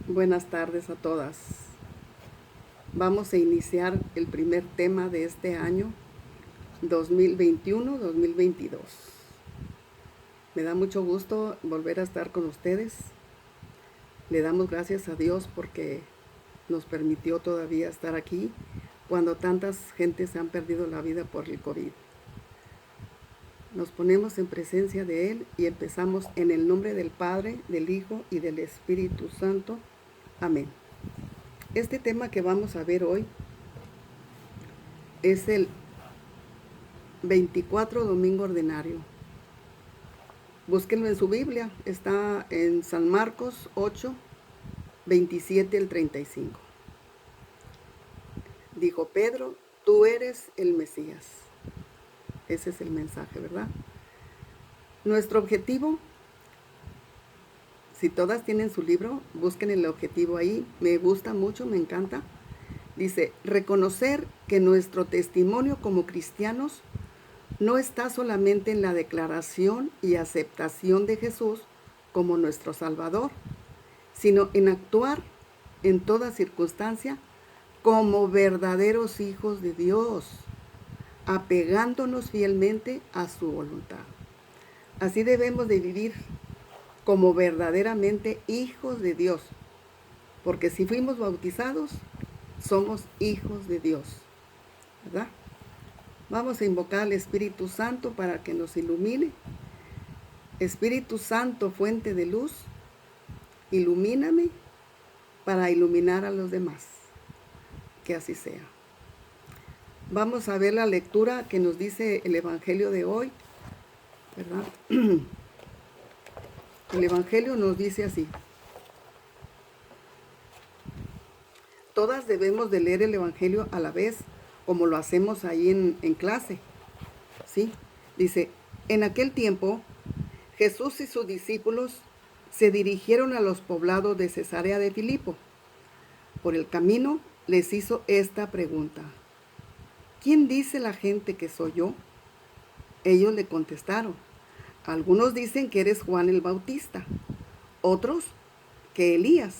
Buenas tardes a todas. Vamos a iniciar el primer tema de este año 2021-2022. Me da mucho gusto volver a estar con ustedes. Le damos gracias a Dios porque nos permitió todavía estar aquí cuando tantas gentes se han perdido la vida por el COVID. Nos ponemos en presencia de Él y empezamos en el nombre del Padre, del Hijo y del Espíritu Santo. Amén. Este tema que vamos a ver hoy es el 24 domingo ordinario. Búsquenlo en su Biblia, está en San Marcos 8, 27 al 35. Dijo Pedro, tú eres el Mesías. Ese es el mensaje, ¿verdad? Nuestro objetivo, si todas tienen su libro, busquen el objetivo ahí. Me gusta mucho, me encanta. Dice, reconocer que nuestro testimonio como cristianos no está solamente en la declaración y aceptación de Jesús como nuestro Salvador, sino en actuar en toda circunstancia como verdaderos hijos de Dios, apegándonos fielmente a su voluntad. Así debemos de vivir como verdaderamente hijos de Dios, porque si fuimos bautizados, somos hijos de Dios, ¿verdad? Vamos a invocar al Espíritu Santo para que nos ilumine. Espíritu Santo, fuente de luz, ilumíname para iluminar a los demás. Que así sea. Vamos a ver la lectura que nos dice el Evangelio de hoy, ¿verdad? El Evangelio nos dice así. Todas debemos de leer el Evangelio a la vez, como lo hacemos ahí en clase, ¿sí? Dice, en aquel tiempo, Jesús y sus discípulos se dirigieron a los poblados de Cesarea de Filipo. Por el camino les hizo esta pregunta. ¿Quién dice la gente que soy yo? Ellos le contestaron. Algunos dicen que eres Juan el Bautista, otros que Elías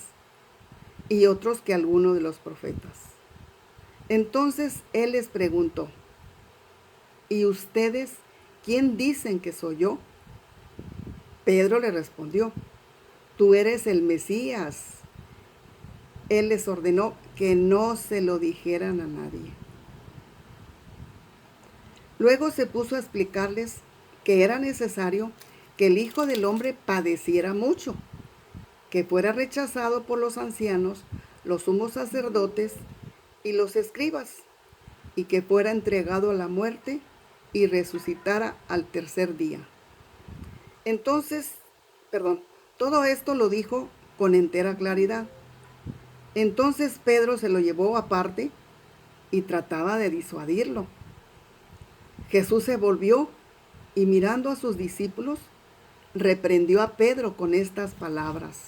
y otros que alguno de los profetas. Entonces él les preguntó, ¿y ustedes quién dicen que soy yo? Pedro le respondió, tú eres el Mesías. Él les ordenó que no se lo dijeran a nadie. Luego se puso a explicarles que era necesario que el Hijo del Hombre padeciera mucho, que fuera rechazado por los ancianos, los sumos sacerdotes y los escribas, y que fuera entregado a la muerte y resucitara al tercer día. Todo esto lo dijo con entera claridad. Entonces Pedro se lo llevó aparte y trataba de disuadirlo. Jesús se volvió y mirando a sus discípulos, reprendió a Pedro con estas palabras.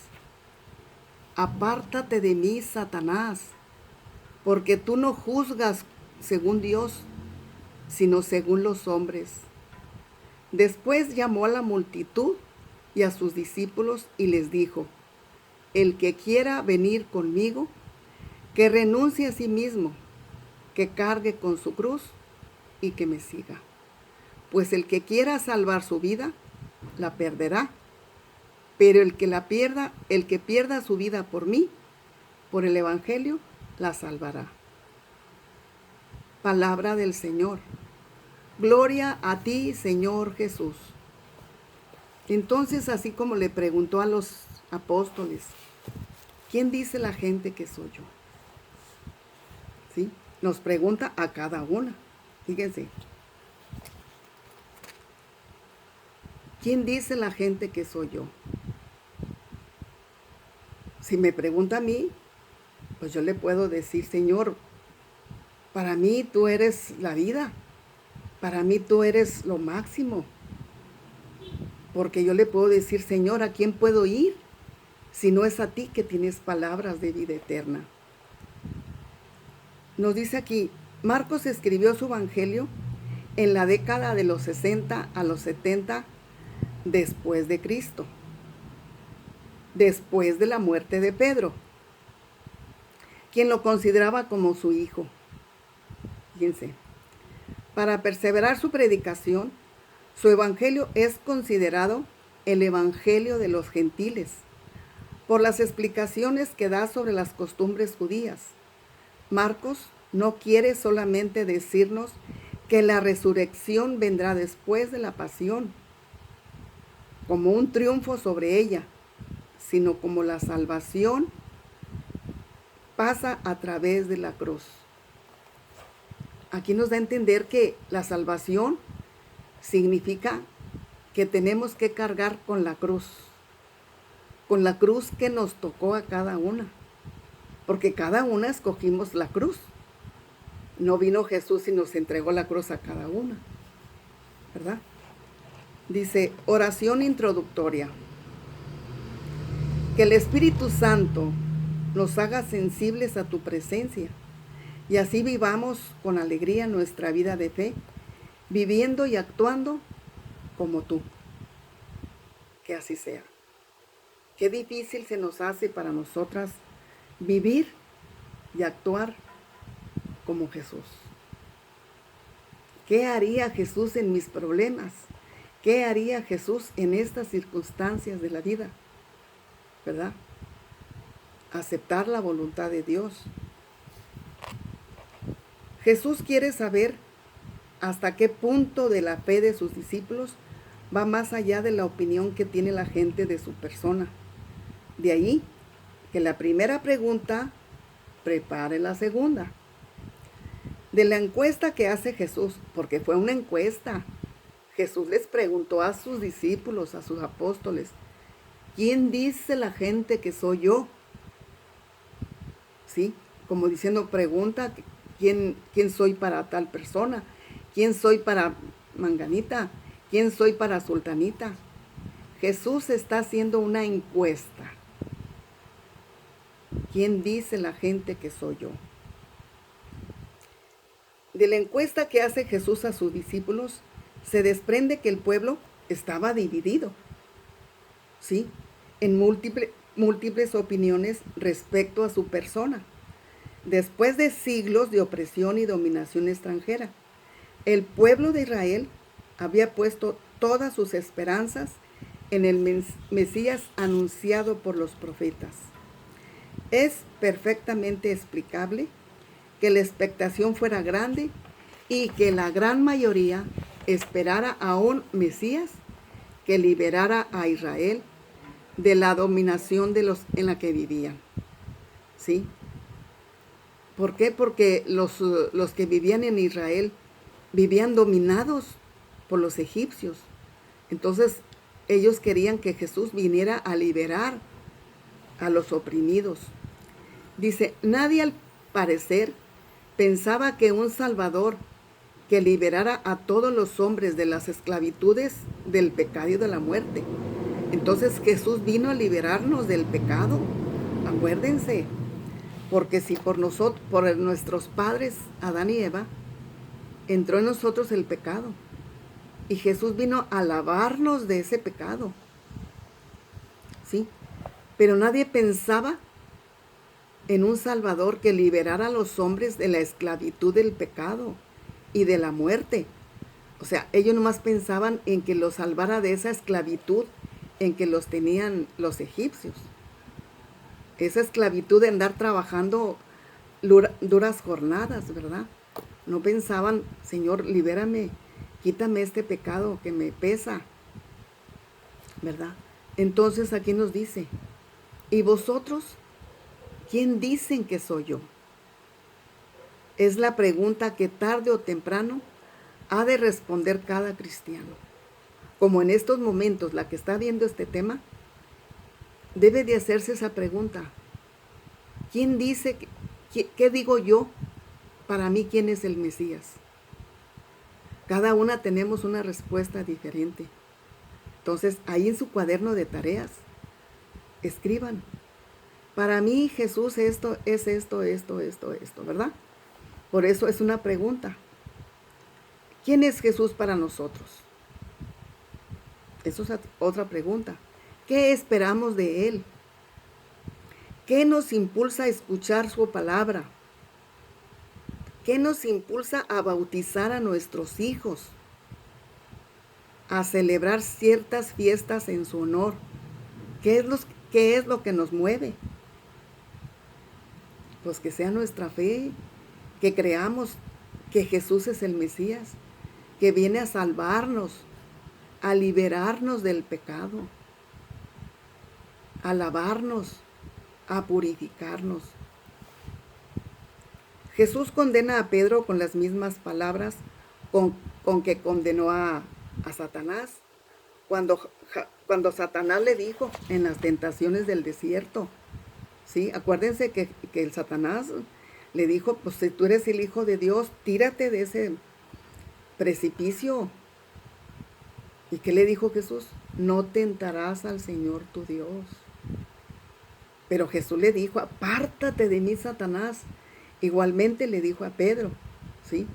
Apártate de mí, Satanás, porque tú no juzgas según Dios, sino según los hombres. Después llamó a la multitud y a sus discípulos y les dijo, el que quiera venir conmigo, que renuncie a sí mismo, que cargue con su cruz y que me siga. Pues el que quiera salvar su vida, la perderá. Pero el que pierda su vida por mí, por el Evangelio, la salvará. Palabra del Señor. Gloria a ti, Señor Jesús. Entonces, así como le preguntó a los apóstoles, ¿quién dice la gente que soy yo? ¿Sí? Nos pregunta a cada una. Fíjense. ¿Quién dice la gente que soy yo? Si me pregunta a mí, pues yo le puedo decir, Señor, para mí tú eres la vida. Para mí tú eres lo máximo. Porque yo le puedo decir, Señor, ¿a quién puedo ir? Si no es a ti que tienes palabras de vida eterna. Nos dice aquí, Marcos escribió su evangelio en la década de los 60 a los 70 después de Cristo, después de la muerte de Pedro. quien lo consideraba como su hijo. Fíjense, para perseverar su predicación, su evangelio es considerado el evangelio de los gentiles, por las explicaciones que da sobre las costumbres judías. Marcos no quiere solamente decirnos que la resurrección vendrá después de la pasión, como un triunfo sobre ella, sino como la salvación pasa a través de la cruz. Aquí nos da a entender que la salvación significa que tenemos que cargar con la cruz que nos tocó a cada una, porque cada una escogimos la cruz. No vino Jesús y nos entregó la cruz a cada una, ¿verdad? Dice, oración introductoria. Que el Espíritu Santo nos haga sensibles a tu presencia y así vivamos con alegría nuestra vida de fe, viviendo y actuando como tú. Que así sea. Qué difícil se nos hace para nosotras vivir y actuar como Jesús. ¿Qué haría Jesús en mis problemas? ¿Qué haría Jesús en estas circunstancias de la vida? ¿Verdad? Aceptar la voluntad de Dios. Jesús quiere saber hasta qué punto de la fe de sus discípulos va más allá de la opinión que tiene la gente de su persona. De ahí que la primera pregunta prepare la segunda. De la encuesta que hace Jesús, porque fue una encuesta, Jesús les preguntó a sus discípulos, a sus apóstoles, ¿quién dice la gente que soy yo? ¿Sí? Como diciendo, pregunta, ¿quién soy para tal persona? ¿Quién soy para Manganita? ¿Quién soy para Sultanita? Jesús está haciendo una encuesta. ¿Quién dice la gente que soy yo? De la encuesta que hace Jesús a sus discípulos, se desprende que el pueblo estaba dividido, ¿sí? En múltiples opiniones respecto a su persona. Después de siglos de opresión y dominación extranjera, el pueblo de Israel había puesto todas sus esperanzas en el Mesías anunciado por los profetas. Es perfectamente explicable que la expectación fuera grande y que la gran mayoría esperara a un Mesías que liberara a Israel de la dominación en la que vivían. ¿Sí? ¿Por qué? Porque los que vivían en Israel vivían dominados por los egipcios. Entonces, ellos querían que Jesús viniera a liberar a los oprimidos. Dice, nadie al parecer pensaba que un Salvador que liberara a todos los hombres de las esclavitudes del pecado y de la muerte. Entonces Jesús vino a liberarnos del pecado. Acuérdense, porque si por nuestros padres, Adán y Eva, entró en nosotros el pecado. Y Jesús vino a lavarnos de ese pecado. ¿Sí? Pero nadie pensaba en un Salvador que liberara a los hombres de la esclavitud del pecado y de la muerte. O sea, ellos nomás pensaban en que los salvara de esa esclavitud en que los tenían los egipcios. Esa esclavitud de andar trabajando duras jornadas, ¿verdad? No pensaban, Señor, libérame, quítame este pecado que me pesa, ¿verdad? Entonces aquí nos dice, ¿y vosotros? ¿Quién dicen que soy yo? Es la pregunta que tarde o temprano ha de responder cada cristiano. Como en estos momentos la que está viendo este tema, debe de hacerse esa pregunta. ¿Quién dice, qué digo yo? Para mí, ¿quién es el Mesías? Cada una tenemos una respuesta diferente. Entonces, ahí en su cuaderno de tareas, escriban. Para mí Jesús esto, ¿verdad? Por eso es una pregunta. ¿Quién es Jesús para nosotros? Eso es otra pregunta. ¿Qué esperamos de Él? ¿Qué nos impulsa a escuchar su palabra? ¿Qué nos impulsa a bautizar a nuestros hijos? A celebrar ciertas fiestas en su honor. ¿Qué es lo que nos mueve? Pues que sea nuestra fe, que creamos que Jesús es el Mesías, que viene a salvarnos, a liberarnos del pecado, a lavarnos, a purificarnos. Jesús condena a Pedro con las mismas palabras con que condenó a Satanás. Cuando Satanás le dijo en las tentaciones del desierto, ¿sí? Acuérdense que el Satanás le dijo, pues si tú eres el Hijo de Dios, tírate de ese precipicio. ¿Y qué le dijo Jesús? No tentarás al Señor tu Dios. Pero Jesús le dijo, apártate de mí, Satanás. Igualmente le dijo a Pedro, ¿sí?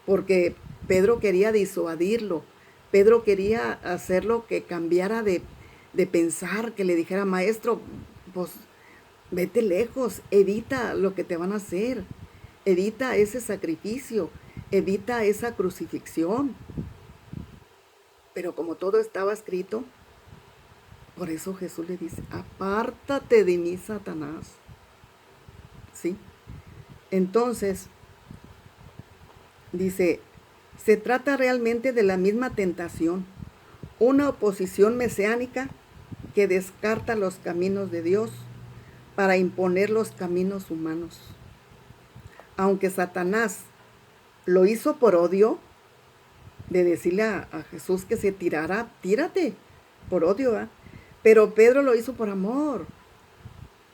Porque Pedro quería disuadirlo. Pedro quería hacerlo que cambiara de pensar, que le dijera, maestro, pues vete lejos, evita lo que te van a hacer, evita ese sacrificio, evita esa crucifixión. Pero como todo estaba escrito, por eso Jesús le dice, apártate de mí, Satanás. ¿Sí? Entonces, dice, se trata realmente de la misma tentación, una oposición mesiánica que descarta los caminos de Dios para imponer los caminos humanos. Aunque Satanás lo hizo por odio, de decirle a Jesús que se tirara, tírate, por odio, ¿eh? Pero Pedro lo hizo por amor,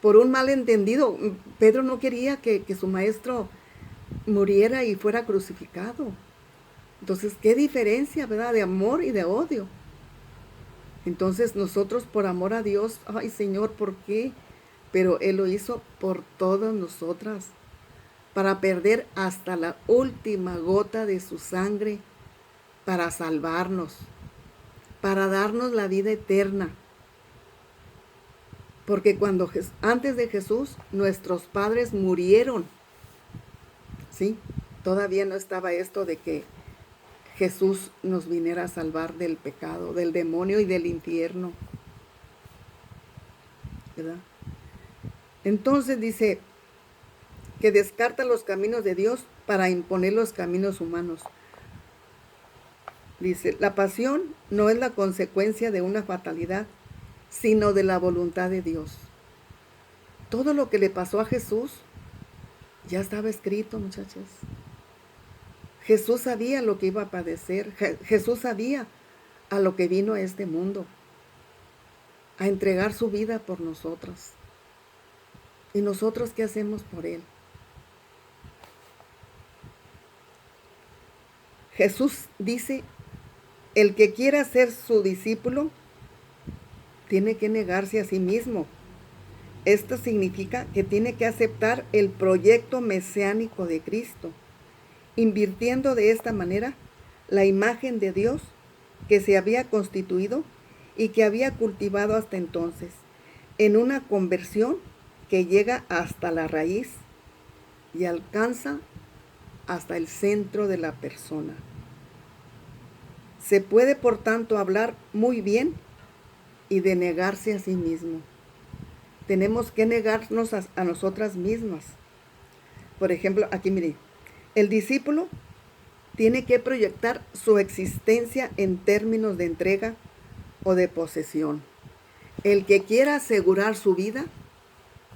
por un malentendido. Pedro no quería que su maestro muriera y fuera crucificado. Entonces, ¿qué diferencia, verdad? De amor y de odio. Entonces, nosotros por amor a Dios, ay Señor, ¿por qué? Pero Él lo hizo por todas nosotras, para perder hasta la última gota de su sangre, para salvarnos, para darnos la vida eterna. Porque antes de Jesús, nuestros padres murieron. ¿Sí? Todavía no estaba esto de que Jesús nos viniera a salvar del pecado, del demonio y del infierno. ¿Verdad? Entonces dice que descarta los caminos de Dios para imponer los caminos humanos. Dice, la pasión no es la consecuencia de una fatalidad, sino de la voluntad de Dios. Todo lo que le pasó a Jesús ya estaba escrito, muchachos. Jesús sabía lo que iba a padecer. Jesús sabía a lo que vino a este mundo, a entregar su vida por nosotros. ¿Y nosotros qué hacemos por Él? Jesús dice, el que quiera ser su discípulo, tiene que negarse a sí mismo. Esto significa que tiene que aceptar el proyecto mesiánico de Cristo, invirtiendo de esta manera la imagen de Dios que se había constituido y que había cultivado hasta entonces, en una conversión que llega hasta la raíz y alcanza hasta el centro de la persona. Se puede, por tanto, hablar muy bien y de negarse a sí mismo. Tenemos que negarnos a nosotras mismas. Por ejemplo, aquí mire, el discípulo tiene que proyectar su existencia en términos de entrega o de posesión. El que quiera asegurar su vida,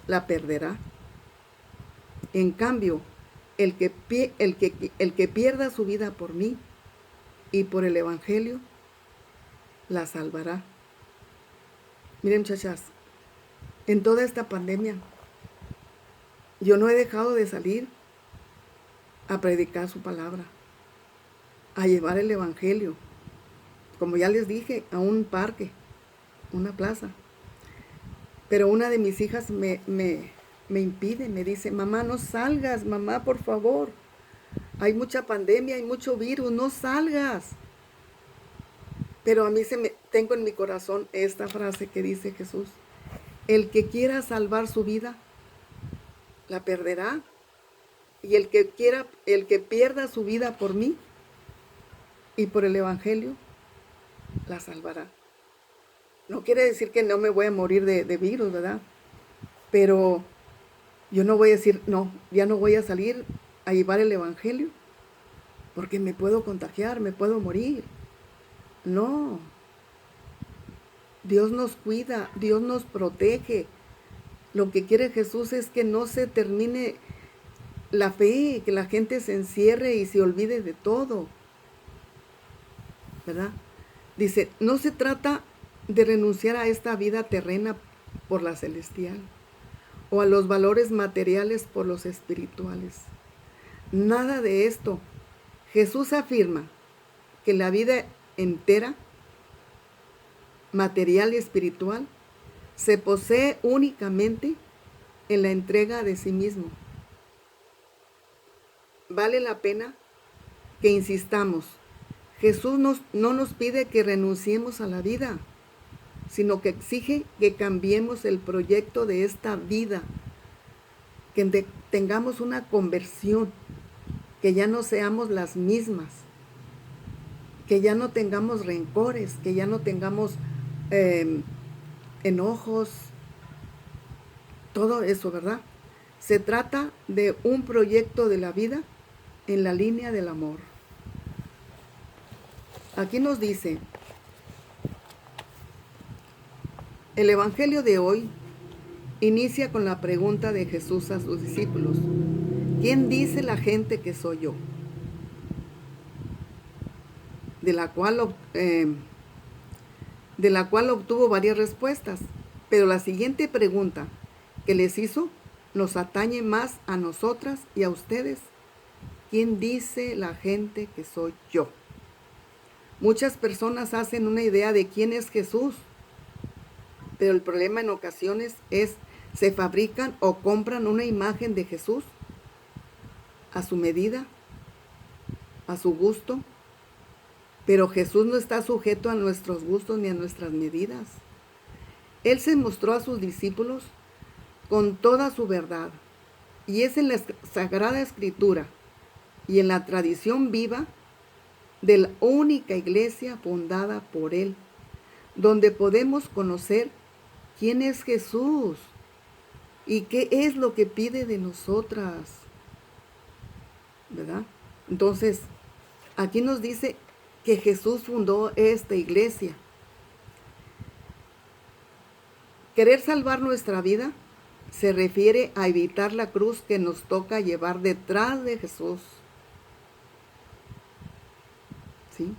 la perderá. En cambio, el que pierda su vida por mí y por el Evangelio, la salvará. Miren, muchachas, en toda esta pandemia, yo no he dejado de salir a predicar su palabra, a llevar el Evangelio, como ya les dije, a un parque, una plaza. Pero una de mis hijas me impide, me dice, mamá, no salgas, mamá, por favor. Hay mucha pandemia, hay mucho virus, no salgas. Pero a mí tengo en mi corazón esta frase que dice Jesús, el que quiera salvar su vida, la perderá. Y el que pierda su vida por mí y por el Evangelio, la salvará. No quiere decir que no me voy a morir de virus, ¿verdad? Pero yo no voy a decir, no, ya no voy a salir a llevar el Evangelio, porque me puedo contagiar, me puedo morir. No. Dios nos cuida, Dios nos protege. Lo que quiere Jesús es que no se termine la fe, que la gente se encierre y se olvide de todo, ¿verdad? Dice, no se trata de renunciar a esta vida terrena por la celestial o a los valores materiales por los espirituales. Nada de esto. Jesús afirma que la vida entera, material y espiritual, se posee únicamente en la entrega de sí mismo. Vale la pena que insistamos. Jesús no nos pide que renunciemos a la vida, sino que exige que cambiemos el proyecto de esta vida, que tengamos una conversión, que ya no seamos las mismas, que ya no tengamos rencores, que ya no tengamos enojos, todo eso, ¿verdad? Se trata de un proyecto de la vida en la línea del amor. Aquí nos dice, el Evangelio de hoy inicia con la pregunta de Jesús a sus discípulos. ¿Quién dice la gente que soy yo? De la cual obtuvo varias respuestas. Pero la siguiente pregunta que les hizo nos atañe más a nosotras y a ustedes. ¿Quién dice la gente que soy yo? Muchas personas hacen una idea de quién es Jesús, pero el problema en ocasiones es se fabrican o compran una imagen de Jesús a su medida, a su gusto, pero Jesús no está sujeto a nuestros gustos ni a nuestras medidas. Él se mostró a sus discípulos con toda su verdad, y es en la Sagrada Escritura y en la tradición viva de la única iglesia fundada por Él, donde podemos conocer quién es Jesús y qué es lo que pide de nosotras, ¿verdad? Entonces, aquí nos dice que Jesús fundó esta iglesia. Querer salvar nuestra vida se refiere a evitar la cruz que nos toca llevar detrás de Jesús. ¿Sí?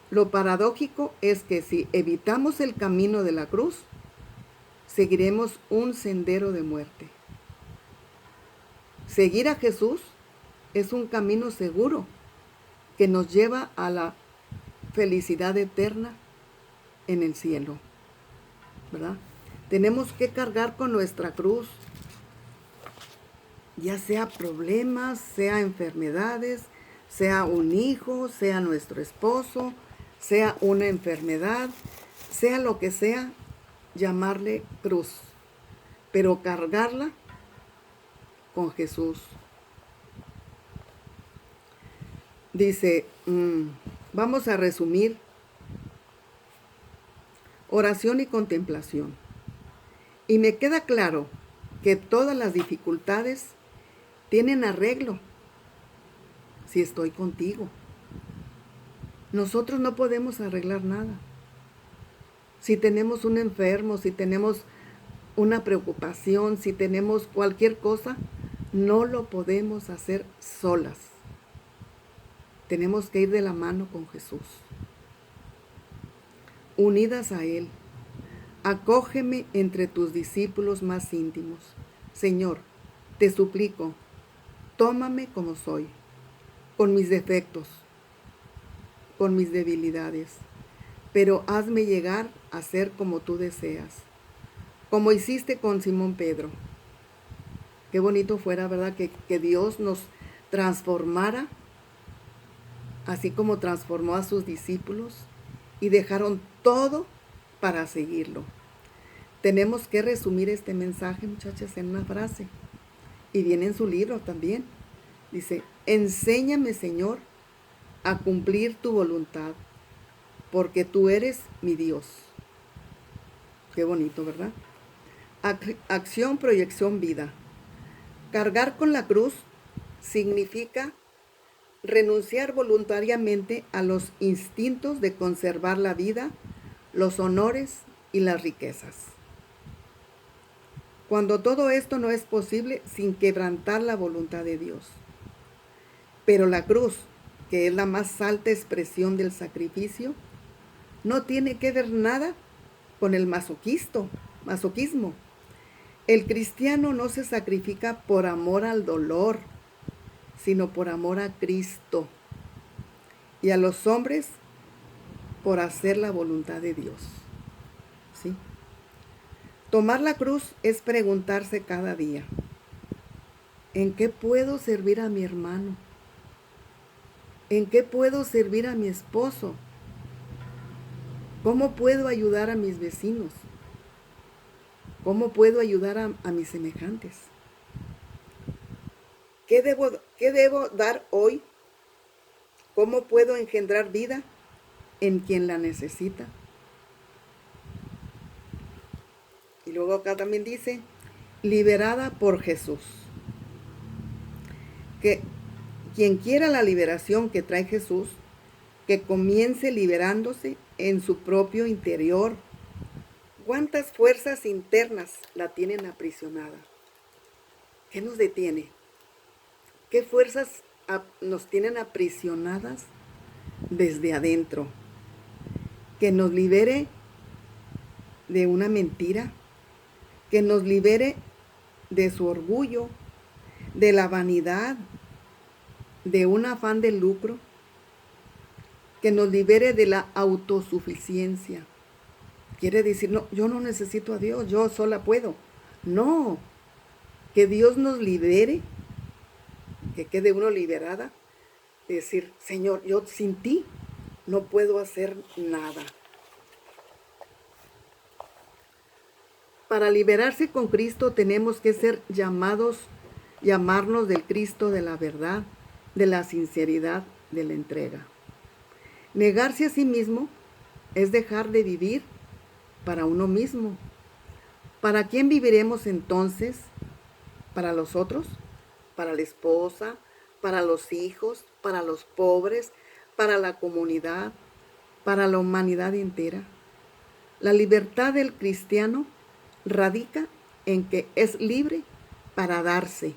Lo paradójico es que si evitamos el camino de la cruz, seguiremos un sendero de muerte. Seguir a Jesús es un camino seguro que nos lleva a la felicidad eterna en el cielo, ¿verdad? Tenemos que cargar con nuestra cruz, ya sea problemas, sea enfermedades, sea un hijo, sea nuestro esposo, sea una enfermedad, sea lo que sea, llamarle cruz, pero cargarla con Jesús. Dice, vamos a resumir: oración y contemplación. Y me queda claro que todas las dificultades tienen arreglo si estoy contigo. Nosotros no podemos arreglar nada. Si tenemos un enfermo, si tenemos una preocupación, si tenemos cualquier cosa, no lo podemos hacer solas. Tenemos que ir de la mano con Jesús, unidas a Él. Acógeme entre tus discípulos más íntimos. Señor, te suplico, tómame como soy, con mis defectos, con mis debilidades, pero hazme llegar a ser como tú deseas, como hiciste con Simón Pedro. Qué bonito fuera, ¿verdad? Que Dios nos transformara, así como transformó a sus discípulos y dejaron todo para seguirlo. Tenemos que resumir este mensaje, muchachas, en una frase. Y viene en su libro también. Dice, enséñame, Señor, a cumplir tu voluntad, porque tú eres mi Dios. Qué bonito, ¿verdad? Acción, proyección, vida. Cargar con la cruz significa renunciar voluntariamente a los instintos de conservar la vida, los honores y las riquezas. Cuando todo esto no es posible sin quebrantar la voluntad de Dios. Pero la cruz, que es la más alta expresión del sacrificio, no tiene que ver nada con el masoquismo. El cristiano no se sacrifica por amor al dolor, sino por amor a Cristo, y a los hombres por hacer la voluntad de Dios. ¿Sí? Tomar la cruz es preguntarse cada día, ¿en qué puedo servir a mi hermano? ¿En qué puedo servir a mi esposo? ¿Cómo puedo ayudar a mis vecinos? ¿Cómo puedo ayudar a mis semejantes? ¿Qué debo dar hoy? ¿Cómo puedo engendrar vida en quien la necesita? Y luego acá también dice, liberada por Jesús. Que quien quiera la liberación que trae Jesús, que comience liberándose en su propio interior. ¿Cuántas fuerzas internas la tienen aprisionada? ¿Qué nos detiene? ¿Qué fuerzas nos tienen aprisionadas desde adentro? Que nos libere de una mentira, que nos libere de su orgullo, de la vanidad, de un afán de lucro, que nos libere de la autosuficiencia. Quiere decir, no, yo no necesito a Dios, yo sola puedo. No, que Dios nos libere, que quede uno liberada, de decir, Señor, yo sin ti no puedo hacer nada. Para liberarse con Cristo tenemos que ser llamarnos del Cristo de la verdad, de la sinceridad, de la entrega. Negarse a sí mismo es dejar de vivir para uno mismo. ¿Para quién viviremos entonces? ¿Para los otros? ¿Para la esposa? ¿Para los hijos? ¿Para los pobres? ¿Para la comunidad? ¿Para la humanidad entera? La libertad del cristiano radica en que es libre para darse,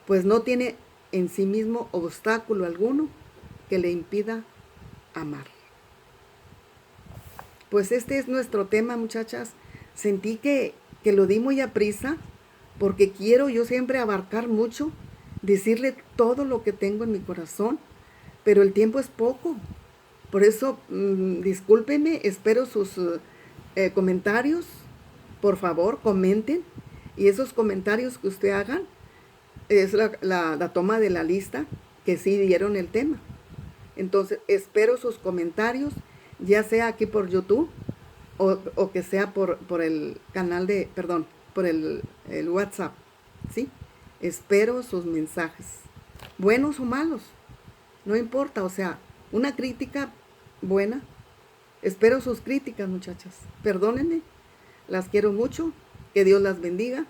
pues no tiene en sí mismo obstáculo alguno que le impida amar. Pues este es nuestro tema, muchachas. Sentí que lo di muy a prisa, porque quiero yo siempre abarcar mucho, decirle todo lo que tengo en mi corazón, pero el tiempo es poco. Por eso, discúlpenme, espero sus comentarios. Por favor, comenten, y esos comentarios que usted hagan es la toma de la lista que sí dieron el tema. Entonces, espero sus comentarios, ya sea aquí por YouTube o que sea por el canal por el WhatsApp, ¿sí? Espero sus mensajes, buenos o malos, no importa, o sea, una crítica buena. Espero sus críticas, muchachas. Perdónenme, las quiero mucho, que Dios las bendiga.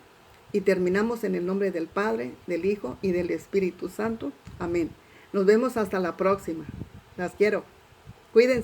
Y terminamos en el nombre del Padre, del Hijo y del Espíritu Santo. Amén. Nos vemos hasta la próxima. Las quiero. Cuídense.